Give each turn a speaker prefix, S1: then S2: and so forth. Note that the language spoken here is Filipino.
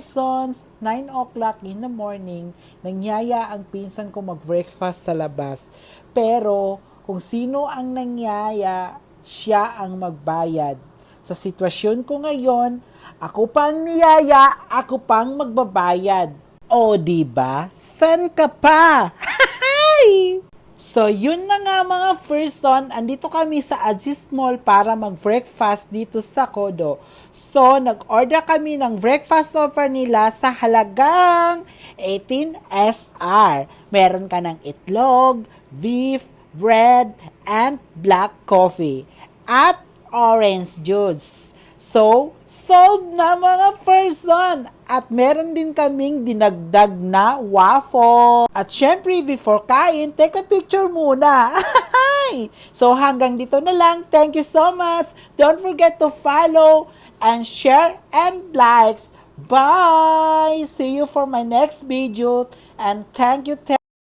S1: Sons, 9 o'clock in the morning, nangyaya ang pinsan ko mag-breakfast sa labas. Pero kung sino ang nangyaya, siya ang magbayad. Sa sitwasyon ko ngayon, ako pang niyaya, ako pang magbabayad. O diba? San ka pa? So, yun na nga mga person, andito kami sa Agis Mall para mag-breakfast dito sa Kodo. So, nag-order kami ng breakfast offer nila sa halagang 18 SR. Meron ka ng itlog, beef, bread, and black coffee. At orange juice. So, sold na mga person! At meron din kaming dinagdag na waffle. At syempre, before kain, take a picture muna. So, hanggang dito na lang. Thank you so much. Don't forget to follow and share and likes. Bye! See you for my next video. And thank you.